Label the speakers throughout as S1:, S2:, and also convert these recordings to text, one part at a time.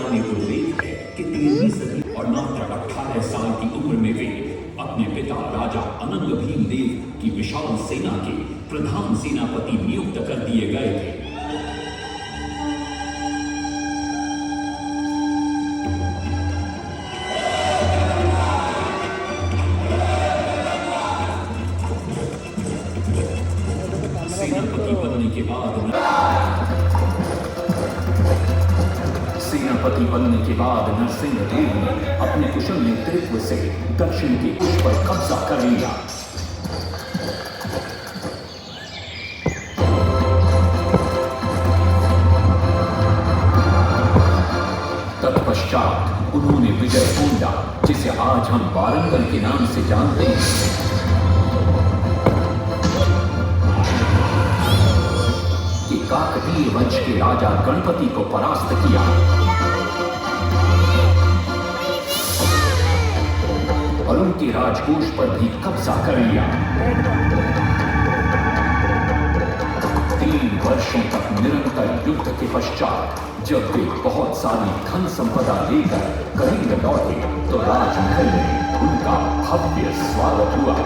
S1: पुराणों में उल्लेख है कि 13वीं सदी और मात्र 18 साल की उम्र में वे अपने पिता राजा अनंग भीमदेव की विशाल सेना के प्रधान सेनापति नियुक्त कर दिए गए थे। सेनापति बनने के बाद नरसिंह देव ने अपने कुशल नेतृत्व से दक्षिण के कुश पर कब्जा कर लिया। तत्पश्चात उन्होंने विजय कोंडा, जिसे आज हम वारंगल के नाम से जानते हैं, कि काकतीय वंश के राजा गणपति को परास्त किया और उनके राजकोष पर भी कब्जा कर लिया। 3 वर्षों तक निरंतर युद्ध के पश्चात जब वे बहुत सारी धन संपदा लेकर कलिंग लौटे तो राजमहल में उनका भव्य स्वागत हुआ।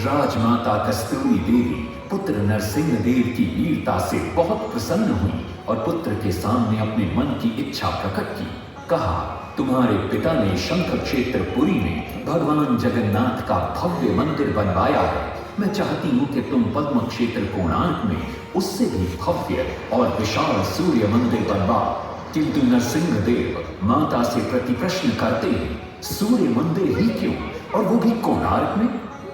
S1: राजमाता कस्तूरी देवी पुत्र नरसिंह देव की वीरता से बहुत प्रसन्न हुई और पुत्र के सामने अपने मन की इच्छा प्रकट की। कहा, तुम्हारे पिता ने शंख क्षेत्र पुरी में भगवान जगन्नाथ का भव्य मंदिर बनवाया है। मैं चाहती हूँ कि तुम पद्म क्षेत्र कोणार्क में उससे भी भव्य और विशाल सूर्य मंदिर बनवाओ। किंतु नरसिंह देव माता से प्रति प्रश्न करते हैं, सूर्य मंदिर ही क्यों, और वो भी कोणार्क में?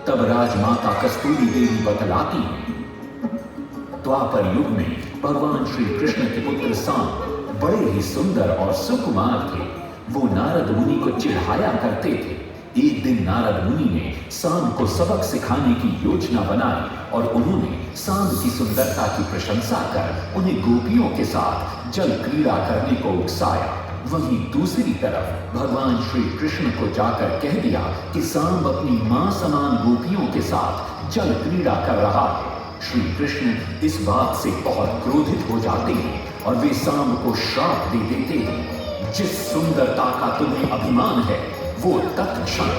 S1: तब राजमाता कस्तूरी देवी बतलाती हैं, द्वापर युग में भगवान श्री कृष्ण के पुत्र सांब बड़े ही सुंदर और सुकुमार थे। वो नारद मुनि को चिढ़ाया करते थे। एक दिन नारद मुनि ने सांब को सबक सिखाने की योजना बनाई और उन्होंने सांब की सुंदरता की प्रशंसा कर उन्हें गोपियों के साथ जल क्रीड़ा करने को उकसाया। वहीं दूसरी तरफ भगवान श्री कृष्ण को जाकर कह दिया कि सांब अपनी मां समान गोपियों के साथ जल क्रीड़ा कर रहा है। श्री कृष्ण इस बात से बहुत क्रोधित हो जाते हैं और वे सांब को श्राप दे देते हैं, जिस सुंदरता का तुम्हें अभिमान है वो तत्क्षण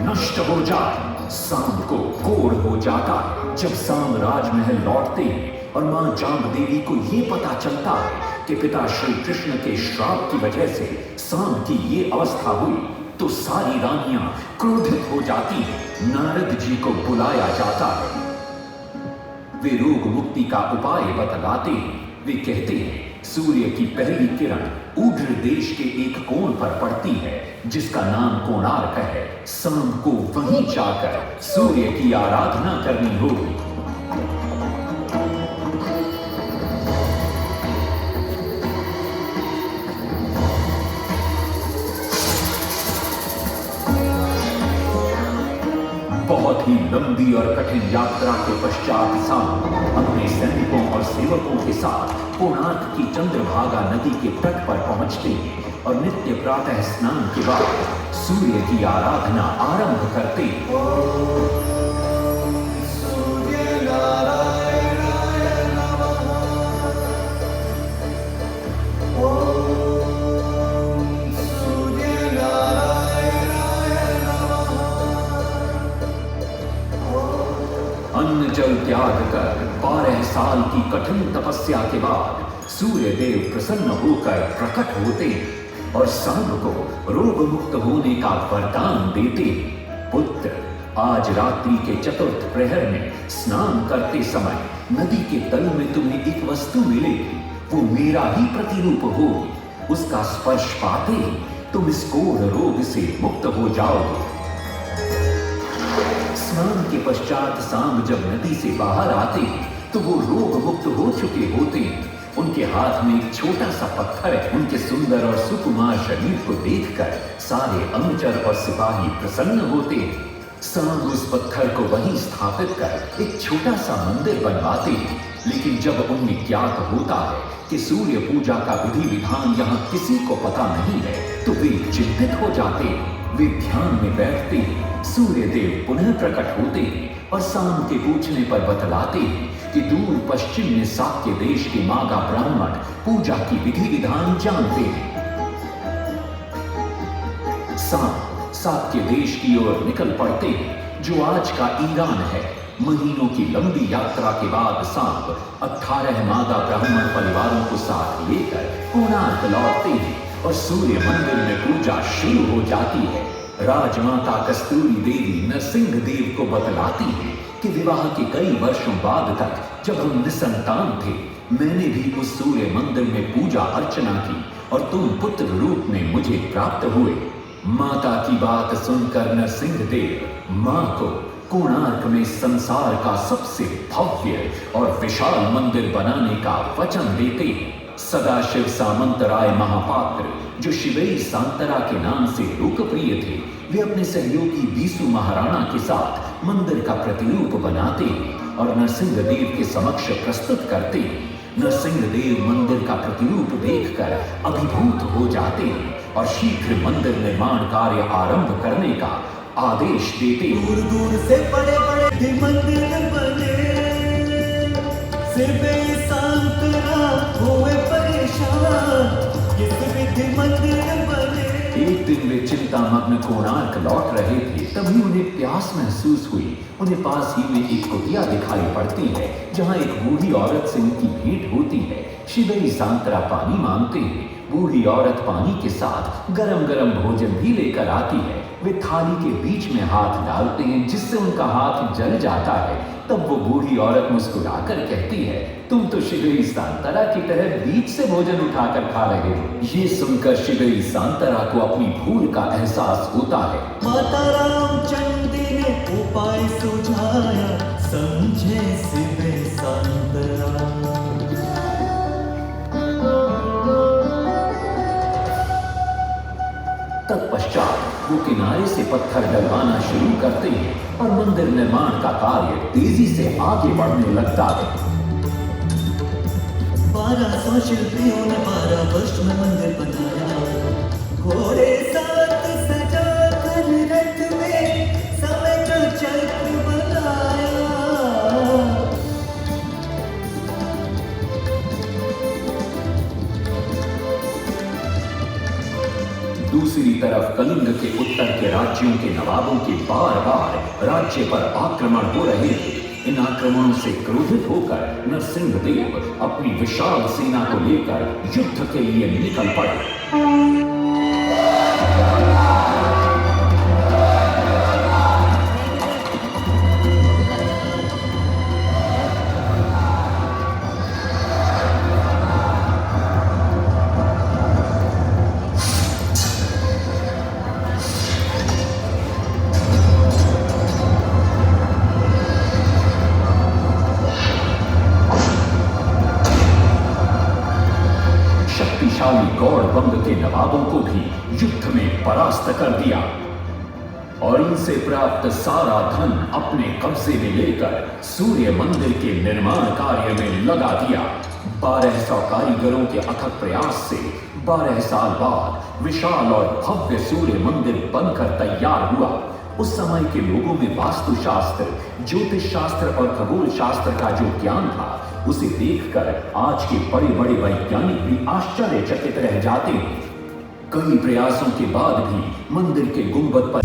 S1: नष्ट हो जाए। सांब को कोढ़ हो जाता है। जब सांब राजमहल लौटते हैं और मां जांब को ये पता चलता है कि पिता श्री कृष्ण के श्राप की वजह से सांब की ये अवस्था हुई, तो सारी रानियां क्रोधित हो जाती हैं। नारद जी को बुलाया जाता है। वे रोग मुक्ति का उपाय बतलाते हैं। वे कहते हैं, सूर्य की पहली किरण ऊर्ध्व देश के एक कोण पर पड़ती है जिसका नाम कोणार्क है। सांब को वहीं जाकर सूर्य की आराधना करनी होगी। बहुत ही लंबी और कठिन यात्रा के पश्चात सांब अपने सैनिकों और सेवकों के साथ कोणार्क की चंद्रभागा नदी के तट पर पहुंचते हैं और नित्य प्रातः स्नान के बाद सूर्य की आराधना आरंभ करते हैं। अन्न जल त्याग कर 12 साल की कठिन तपस्या के बाद सूर्य देव प्रसन्न होकर प्रकट होते हैं और सांब को रोग मुक्त होने का वरदान देते हैं। पुत्र, आज रात्रि के चतुर्थ प्रहर में स्नान करते समय नदी के तल में तुम्हें एक वस्तु मिलेगी। वो मेरा ही प्रतिरूप होगी। उसका स्पर्श पाते ही तुम इस कोढ़ रोग से मुक्त हो जाओगे। स्नान के पश्चात सांब जब नदी से बाहर आते हैं तो वो रोग मुक्त हो चुके होते हैं। उनके हाथ में एक छोटा सा पत्थर है। उनके सुंदर और सुकुमार शरीर को देखकर सारे अनुचर और सिपाही प्रसन्न होते हैं। सांब उस पत्थर को वहीं स्थापित कर एक छोटा सा मंदिर बनवाते हैं। लेकिन जब उन्हें ज्ञात होता है कि सूर्य पूजा का विधि विधान यहाँ किसी को पता नहीं है तो वे चिंतित हो जाते हैं। वे ध्यान में बैठते हैं सूर्य देव पुनः प्रकट होते हैं और शाम के पूछने पर बतलाते हैं कि दूर पश्चिम में साक्य देश के मागा ब्राह्मण पूजा की विधि विधान जानते हैं। साक्य देश की ओर निकल पड़ते हैं, जो आज का ईरान है। महीनों की लंबी यात्रा के बाद सांप 18 मादा ब्राह्मण परिवारों को साथ लेकर कोणार्क लौटते हैं और सूर्य मंदिर में पूजा शुरू हो जाती है। राजमाता कस्तूरी देवी नरसिंह देव को बतलाती है कि विवाह के कई वर्षों बाद तक जब हम निसंतान थे, मैंने भी उस सूर्य मंदिर में पूजा अर्चना की और तुम पुत्र रूप में मुझे प्राप्त हुए। माता की बात सुनकर नरसिंह देव मां को कोणार्क में संसार का सबसे भव्य और विशाल मंदिर बनाने का वचन देते हैं। सदाशिव सामंतराय महापात्र, जो शिवई सांतरा के नाम से लोकप्रिय थे, वे अपने सहयोगी बीसू महाराणा के साथ मंदिर का प्रतिरूप बनाते हैं और नरसिंह देव के समक्ष प्रस्तुत करते हैं। नरसिंह देव मंदिर का प्रतिरूप देखकर अभिभूत हो जाते हैं और शीघ्र मंदिर निर्माण कार्य आरंभ करने का आदेश देते हैं।
S2: दूर दूर से बड़े बड़े मंदिर बने, सिर्फ सांतरा हुए परेशान, किस विधि मंदिर बने।
S1: एक दिन वे चिंतामग्न कोणार्क लौट रहे थे, तभी उन्हें प्यास महसूस हुई। उन्हें पास ही में एक कुटिया दिखाई पड़ती है, जहां एक बूढ़ी औरत से उनकी भेंट होती है। शिवई सांतरा पानी मांगते हैं। बूढ़ी औरत पानी के साथ गरम गरम भोजन भी लेकर आती है। वे थाली के बीच में हाथ डालते हैं, जिससे उनका हाथ जल जाता है। तब वो बूढ़ी औरत मुस्कुराकर कहती है, तुम तो शिवई सांतरा की तरह बीच से भोजन उठाकर खा रहे हो। ये सुनकर शिवई सांतरा को अपनी भूल का एहसास होता है।
S2: माता रामचंद्र ने उपाय सुझाया, समझे शिवई सांतरा।
S1: तत्पश्चात वो किनारे से पत्थर डलवाना शुरू करते हैं और मंदिर निर्माण का कार्य तेजी से आगे बढ़ने लगता है।
S2: 1200 शिल्पियों ने 12 वर्ष में मंदिर बनाया। घोड़े साथ सजा कर रथ में समय जो चक्र बनाया।
S1: दूसरी तरफ कलिंग के उत्तर के राज्यों के नवाबों के बार बार राज्य पर आक्रमण हो रहे थे। इन आक्रमणों से क्रोधित होकर नरसिंह देव अपनी विशाल सेना को लेकर युद्ध के लिए निकल पड़े। शक्तिशाली गौड़ वंग के नवाबों को भी युद्ध में परास्त कर दिया और उनसे प्राप्त सारा धन अपने कब्जे में लेकर सूर्य मंदिर के निर्माण कार्य में लगा दिया। 1200 कारीगरों के अथक प्रयास से 12 साल बाद विशाल और भव्य सूर्य मंदिर बनकर तैयार हुआ। उस समय के लोगों में वास्तुशास्त्र, ज्योतिष शास्त्र और खगोल शास्त्र का जो ज्ञान था, उसे देखकर आज के बड़े बड़े वैज्ञानिक भी आश्चर्यचकित रह जाते हैं। कई प्रयासों के बाद भी मंदिर के गुंबद पर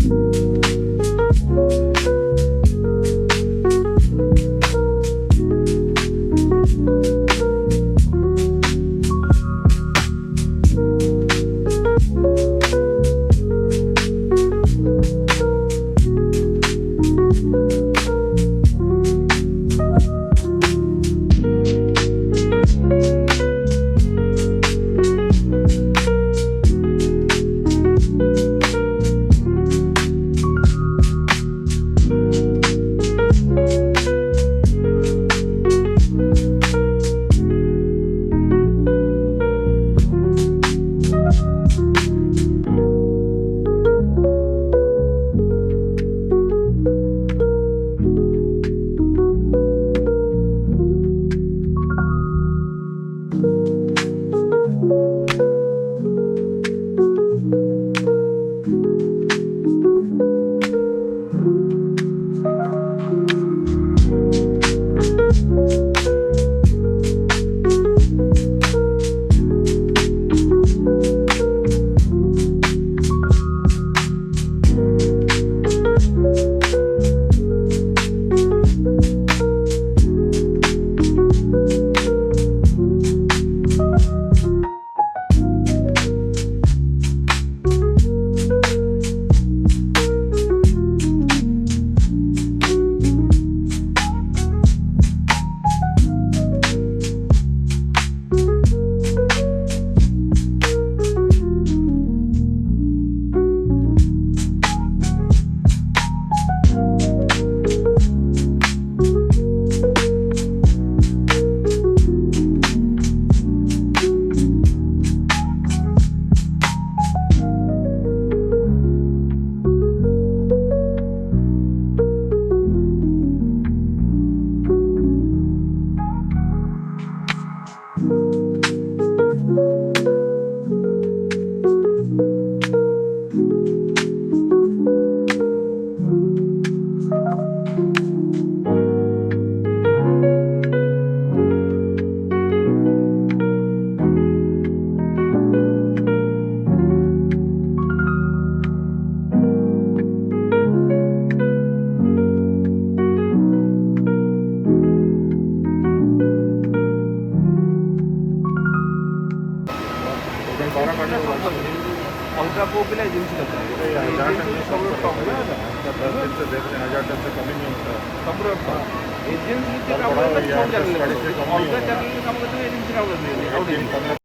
S3: वो बिना एजेंसी का
S4: ये 1000 टन से कम कम है ना, 10 दिन से देते हैं, 1000 टन से कम ही नहीं होता है।
S3: एजेंसी
S4: बड़ा हो गया,
S3: छोड़ जाने
S4: गाड़ी से
S3: लगे
S4: कम नहीं
S3: अलगा
S4: होगा।
S3: चैनल काम करते हुए एजेंसी काम करते हैं
S4: लेकिन 15